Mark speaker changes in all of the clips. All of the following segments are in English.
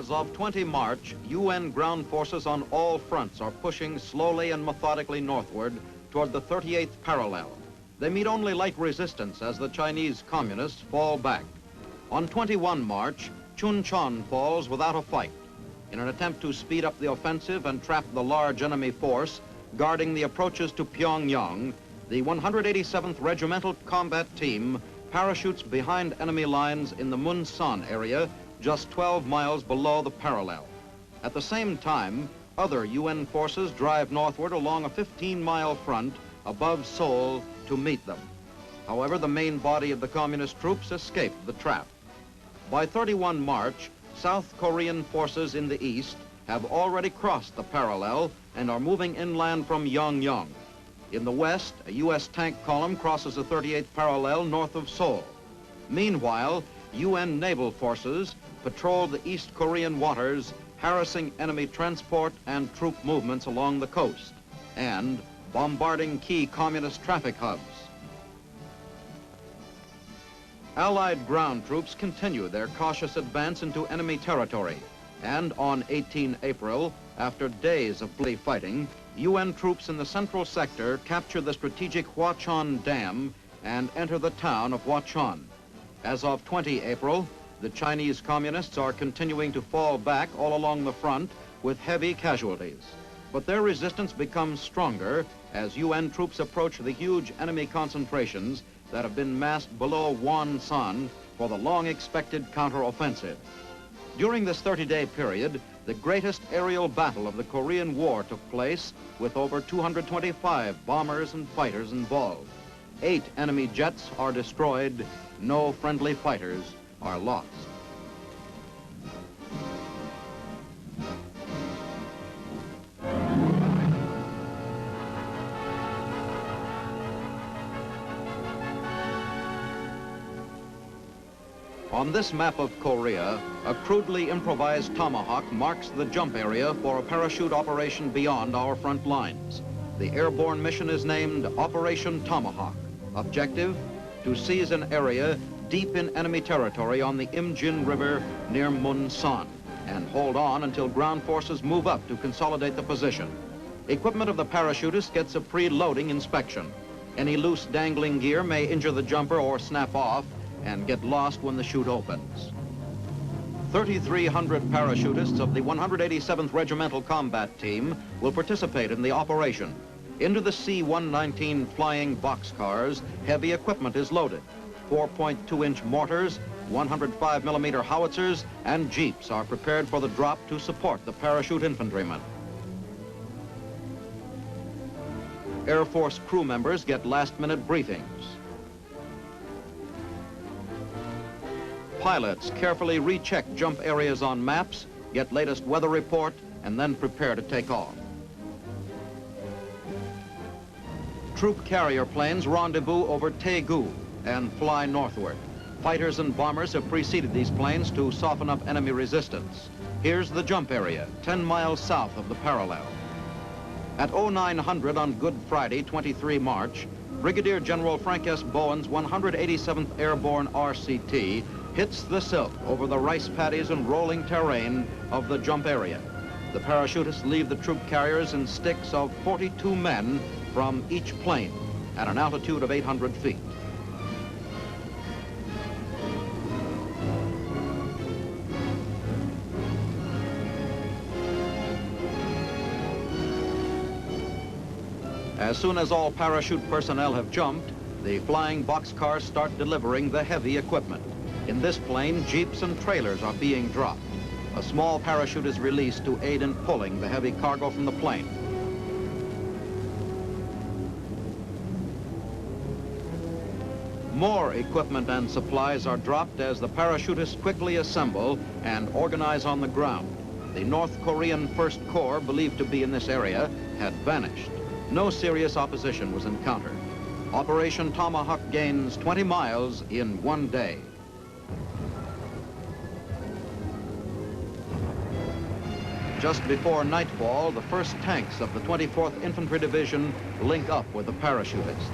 Speaker 1: As of 20 March, UN ground forces on all fronts are pushing slowly and methodically northward toward the 38th parallel. They meet only light resistance as the Chinese communists fall back. On 21 March, Chuncheon falls without a fight. In an attempt to speed up the offensive and trap the large enemy force guarding the approaches to Pyongyang, the 187th Regimental Combat Team parachutes behind enemy lines in the Munsan area, just 12 miles below the parallel. At the same time, other UN forces drive northward along a 15-mile front above Seoul to meet them. However, the main body of the communist troops escaped the trap. By 31 March, South Korean forces in the east have already crossed the parallel and are moving inland from Yongyang. In the west, a U.S. tank column crosses the 38th parallel north of Seoul. Meanwhile, UN naval forces patrol the East Korean waters, harassing enemy transport and troop movements along the coast, and bombarding key communist traffic hubs. Allied ground troops continue their cautious advance into enemy territory, and on 18 April, after days of bloody fighting, UN troops in the central sector capture the strategic Hwachon Dam and enter the town of Hwachon. As of 20 April, the Chinese communists are continuing to fall back all along the front with heavy casualties. But their resistance becomes stronger as UN troops approach the huge enemy concentrations that have been massed below Wonsan for the long-expected counteroffensive. During this 30-day period, the greatest aerial battle of the Korean War took place with over 225 bombers and fighters involved. 8 enemy jets are destroyed, no friendly fighters are lost. On this map of Korea, a crudely improvised tomahawk marks the jump area for a parachute operation beyond our front lines. The airborne mission is named Operation Tomahawk. Objective, to seize an area deep in enemy territory on the Imjin River near Munsan and hold on until ground forces move up to consolidate the position. Equipment of the parachutist gets a pre-loading inspection. Any loose dangling gear may injure the jumper or snap off and get lost when the chute opens. 3,300 parachutists of the 187th Regimental Combat Team will participate in the operation. Into the C-119 flying boxcars, heavy equipment is loaded. 4.2-inch mortars, 105mm howitzers, and jeeps are prepared for the drop to support the parachute infantrymen. Air Force crew members get last-minute briefings. Pilots carefully recheck jump areas on maps, get latest weather report, and then prepare to take off. Troop carrier planes rendezvous over Daegu and fly northward. Fighters and bombers have preceded these planes to soften up enemy resistance. Here's the jump area, 10 miles south of the parallel. At 0900 on Good Friday, 23 March, Brigadier General Frank S. Bowen's 187th Airborne RCT hits the silk over the rice paddies and rolling terrain of the jump area. The parachutists leave the troop carriers in sticks of 42 men from each plane at an altitude of 800 feet. As soon as all parachute personnel have jumped, the flying boxcars start delivering the heavy equipment. In this plane, jeeps and trailers are being dropped. A small parachute is released to aid in pulling the heavy cargo from the plane. More equipment and supplies are dropped as the parachutists quickly assemble and organize on the ground. The North Korean First Corps, believed to be in this area, had vanished. No serious opposition was encountered. Operation Tomahawk gains 20 miles in one day. Just before nightfall, the first tanks of the 24th Infantry Division link up with the parachutists.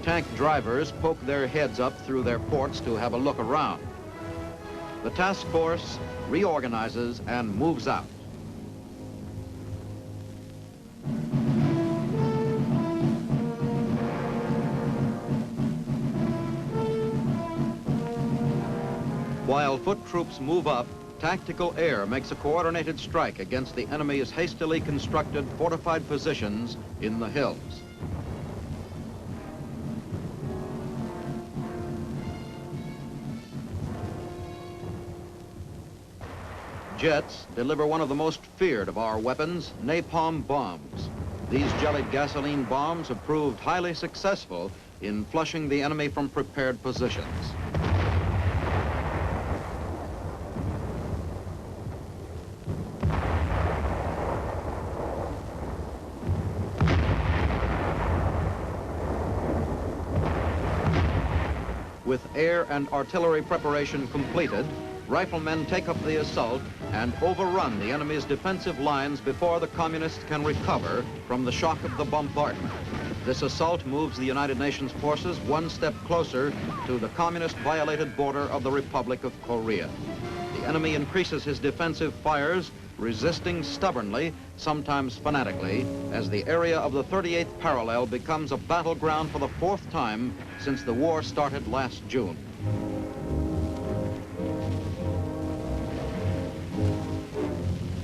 Speaker 1: Tank drivers poke their heads up through their ports to have a look around. The task force reorganizes and moves out. While foot troops move up, tactical air makes a coordinated strike against the enemy's hastily constructed fortified positions in the hills. Jets deliver one of the most feared of our weapons, napalm bombs. These jellied gasoline bombs have proved highly successful in flushing the enemy from prepared positions. With air and artillery preparation completed, riflemen take up the assault and overrun the enemy's defensive lines before the communists can recover from the shock of the bombardment. This assault moves the United Nations forces one step closer to the communist-violated border of the Republic of Korea. The enemy increases his defensive fires, resisting stubbornly, sometimes fanatically, as the area of the 38th parallel becomes a battleground for the fourth time since the war started last June.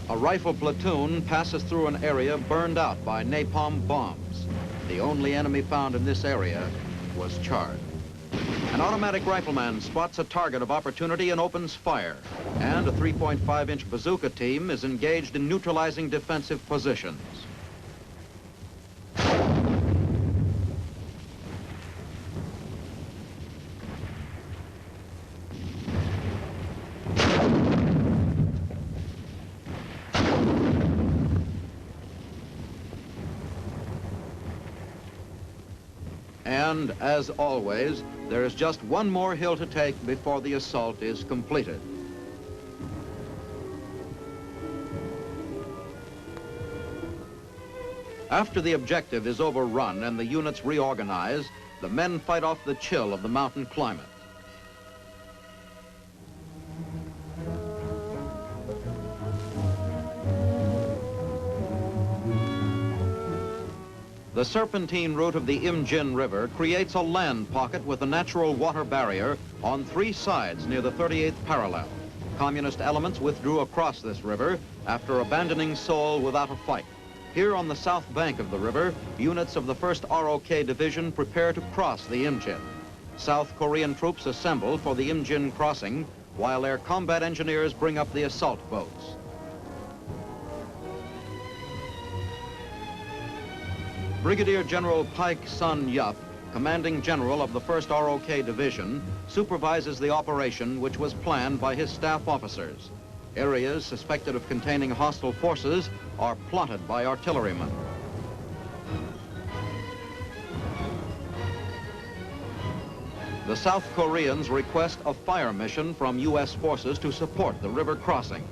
Speaker 1: A rifle platoon passes through an area burned out by napalm bombs. The only enemy found in this area was charred. An automatic rifleman spots a target of opportunity and opens fire, and a 3.5-inch bazooka team is engaged in neutralizing defensive positions. And, as always, there is just one more hill to take before the assault is completed. After the objective is overrun and the units reorganize, the men fight off the chill of the mountain climate. The serpentine route of the Imjin River creates a land pocket with a natural water barrier on three sides near the 38th parallel. Communist elements withdrew across this river after abandoning Seoul without a fight. Here on the south bank of the river, units of the 1st ROK Division prepare to cross the Imjin. South Korean troops assemble for the Imjin crossing, while their combat engineers bring up the assault boats. Brigadier General Paik Sun-yup, commanding general of the 1st ROK Division, supervises the operation which was planned by his staff officers. Areas suspected of containing hostile forces are plotted by artillerymen. The South Koreans request a fire mission from U.S. forces to support the river crossing.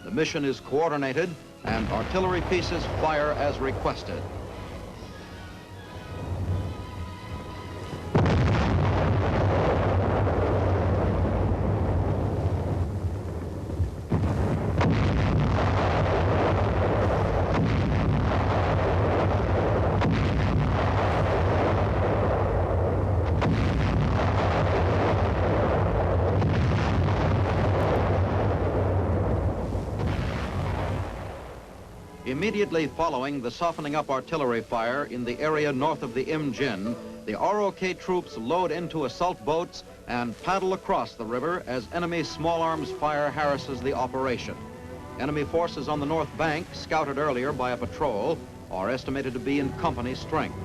Speaker 1: The mission is coordinated and artillery pieces fire as requested. Immediately following the softening up artillery fire in the area north of the Imjin, the ROK troops load into assault boats and paddle across the river as enemy small arms fire harasses the operation. Enemy forces on the north bank, scouted earlier by a patrol, are estimated to be in company strength.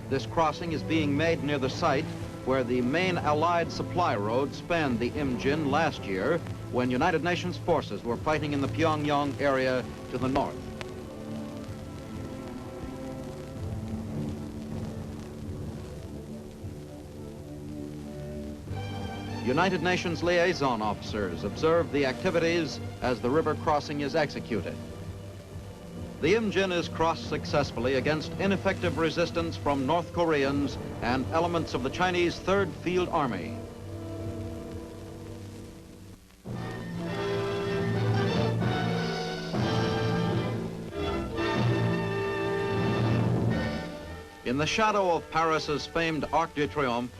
Speaker 1: This crossing is being made near the site where the main Allied supply road spanned the Imjin last year when United Nations forces were fighting in the Pyongyang area to the north. United Nations liaison officers observe the activities as the river crossing is executed. The Imjin is crossed successfully against ineffective resistance from North Koreans and elements of the Chinese 3rd Field Army. In the shadow of Paris's famed Arc de Triomphe,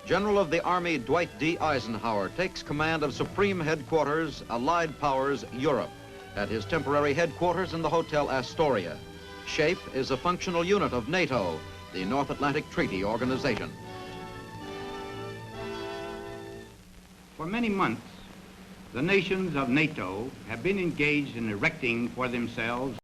Speaker 1: General of the Army Dwight D. Eisenhower takes command of Supreme Headquarters, Allied Powers, Europe, at his temporary headquarters in the Hotel Astoria. SHAPE is a functional unit of NATO, the North Atlantic Treaty Organization.
Speaker 2: For many months, the nations of NATO have been engaged in erecting for themselves